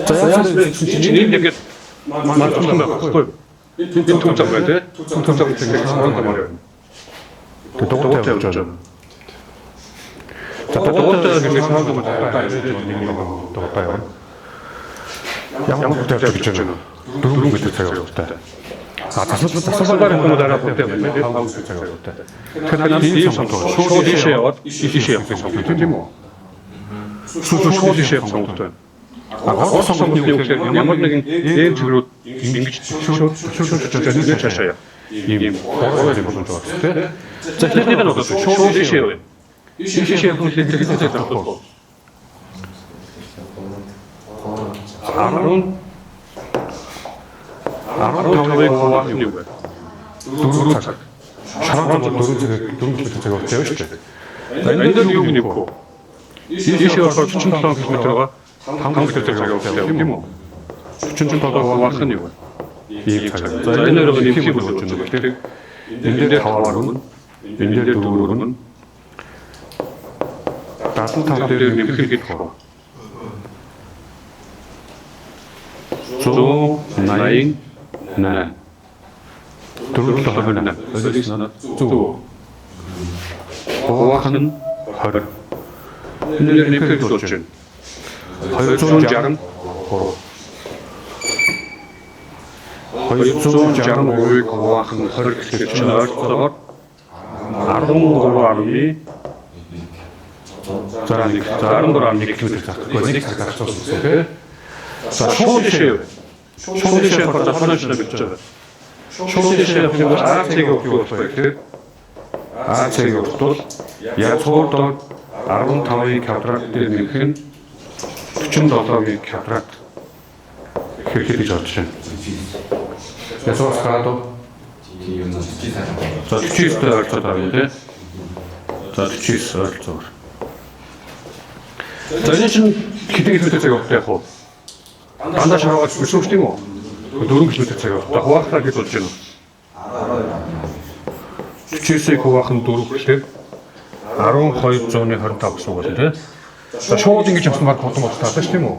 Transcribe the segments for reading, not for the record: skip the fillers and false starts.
За яаж чинь ингээд марцсан байхгүй. Энэ түнцэг байна те. Түнцэг гэдэг нь мараа. Дугуйтай явж байгаа. За дугуйтай гэдэг нь санаа дугуйтай явна. Ямар хөтөлбөр гэж байна? 4 метр цаг явуултай. Засваргарын хүмүүс дараа хөтөлбөр байна. 5 цаг явуултай. Тэгэхээр ийм сонголт шууд ишээ яваад ишээ явах сонголт тийм үү? Шууд ишээ явах сонголт байна. Гол сонголтын үгээр ямар нэгэн дээр чиглүүд ингэж шууд цаашаа ийм хорвол юм болж байгаа тийм. За эхлээд нь бол шууд ишээ яваа. Ишээ явах нь хэлээд байгаа. Арван хуваах нь юу вэ? 4 цаг. Шараад 4 цаг явуулж байгаа шүү дээ. Энэ дээр юу нэг вэ? Ишээ явах 47 км байгаа. 5 цаг явуулж байгаа юм уу? 47 хуваах нь юу вэ? Ийм цаг. За энэ дээр нэг юм болж байна гэдэг. Энэ дээр 5 өрнө, энэ дээр 4 өрнө. 75 дээр нэмэх хэд хоо? 189 428 зөв хуваах нь 20 энэ нэмэхэд болж байна 263 263-ыг хуваах нь 20 гэхэд чинь ойролцоогоор 13.1 км захгүй нэг цаг зарцуулсан тийм. За шууд ишээ. Шууд ишээ хот зафанаа шилж байгаа. Шууд ишээ хэмээн АЦ-ийг өгөх байх. АЦ-ийг өгвөл язгуурд 15-ын квадрат дээр нэмэх нь 47-ийн квадрат хэрэг гэж бодож байна. Язгуур градус. За 49-тэй ойрцоод байна тийм. За 49 ойрцоо. За энэ чинь хэдэн км цаг явах вэ? Андаа шаргаж өсөж тийм үү? 4 км цаг явах. Хуваахтаа гэж болж байна. 49-ийг хуваах нь 4 гэхлээр 1225 гэсэн үг байна тийм. За шууд ингэж явсан баг хурдан болж таалаа ш тийм үү?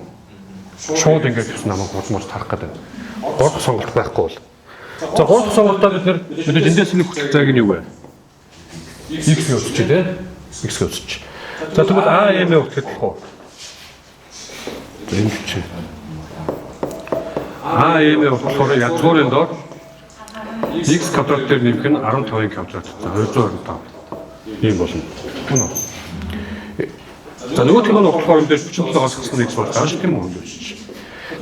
Шууд ингэж явсан намайг хурдан болж тарах гэдэг. Гол сонголт байхгүй бол. За гол сонголтоо бид нэр эндээс нэг хүсэл зааг нь юу вэ? X өсч тийм. X өсч. За тэгвэл AM өгөхөд болох уу? Энэ чи. AM болохоор язгуурын доор X квадрат дээр нэмэх нь 15-ын квадрат. За 225. Ийм болно. Үнэ. За нөгөөх нь болохоор энэ 47-оос хассан X болж байгаа шүү тийм үү?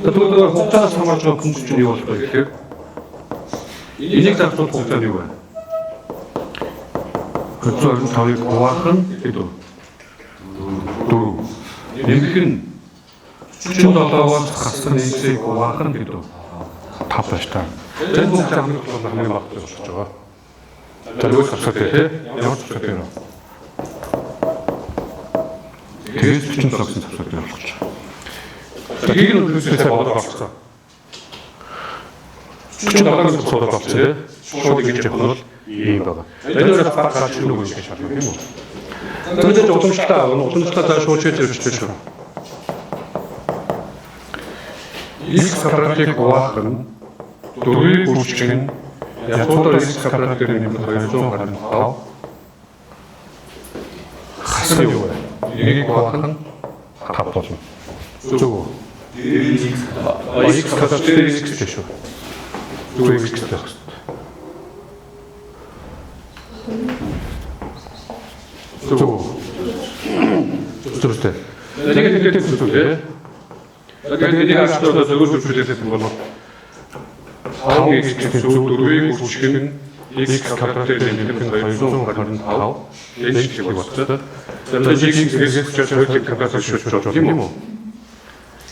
За тэгвэл хугацаас хамаарч байгаа хүмүүс чинь юу болох вэ гэхээр энийг зарцуулах хугацаа нь юу вэ? 225-ыг хуваах нь хэд вэ? 4. Нэмэх нь 47-оос хассан X-ийг хуваах нь хэд вэ? 5 байж таа. Энэ хугацаа хамгийн бага болж байгаа. За нөгөө хасаад тий? Ямар хасаад вэ? Тэгээд 47-оос хасаад байх гэж. За гиг нь үлээсээ бодож авчихсан. 47-оос хасаад авчихсан тий? Шууд ингэж явах нь бол ийм байгаа. Энэ өөрөө баг гарч ирэх үг гэж шаардлагатай юм уу? Тэгээд удамшлаа шууд шийдэж шүү. X квадратыг хуваах нь 4-ийн хүрчиг нь язгуурд X квадрат дээр нэмэх 225 хасах юу вэ? Энийг хуваах нь 5 болно. Зөв. X квадрат дээр X гэж шүү. Зөв X гэж байна. Зөвхөн. Тэгээд зөвхөн. Тэгээд яг ашиглаад зөвхөн зүйлээс бол 5x гэсэн 4-ийг хүрчиг нь x квадрат дээр нэмэх нь 225 x гэж бодсон. Тэгээд x-ээс ч 2 квадрат шилжиж байгаа тийм үү?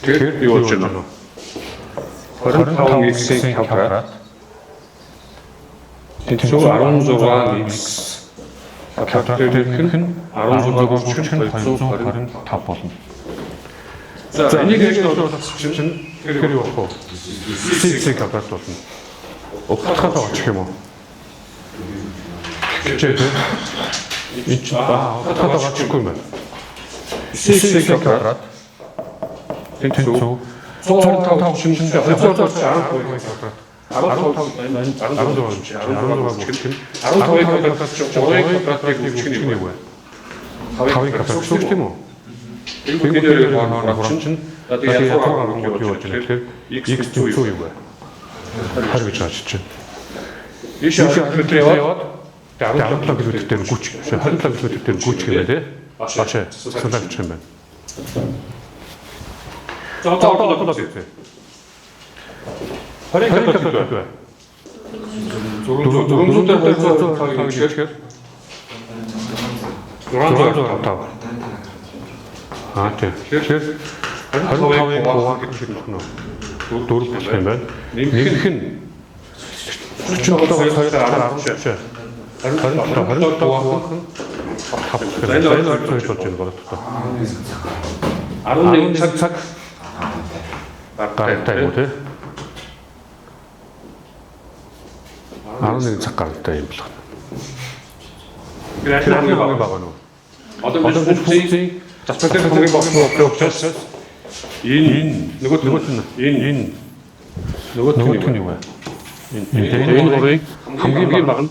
Тэгэхээр юу болж байна? 25x-ийн квадрат. Тэгвэл 16x квадрат дээр нэмэх нь 16-225 болно. За энийг хийж бодвол чинь тэгэхээр юу болох вэ? X-ийг квадрат болно. Утгахад очих юм уу? Чичээ энэ ч утгахад очихгүй юм байна. X-ийг квадрат тэнцүү 105 шинжтэй 200 15-ыг квадрат чинь 3-ыг квадратыг үчиг нь юу вэ? 5-ыг квадрат шүү дээ юм уу? Тэгвэл дээр хурам чинь тэгээд ятгаар юу болж байна гэхээр x төвчөө юу вэ? Харин гэж хааж чинь. Ийш харахад яваад 17 км дээр гүч. 27 км дээр гүч гэмээр тий. Бачаа санаагч юм байна. Одоо тий. Харин квадрат. Зургуудаар хэлэхээр 605. Тэгэхээр 25-ыг хуваах гэж байна. 4 болох юм байна. Нэмэх нь 47-оор 216. 27 хуваах нь 5. Энэ болж байна болоод та. 11 цаг гартай юу те? 11 цаг гартай юм байна. Тэгэхээр хамгийн бага нь. Одоо бид функцийн засварлын хамгийн бага учраас энэ нөгөөх нь юу вэ? Энэ гурыг хамгийн бага нь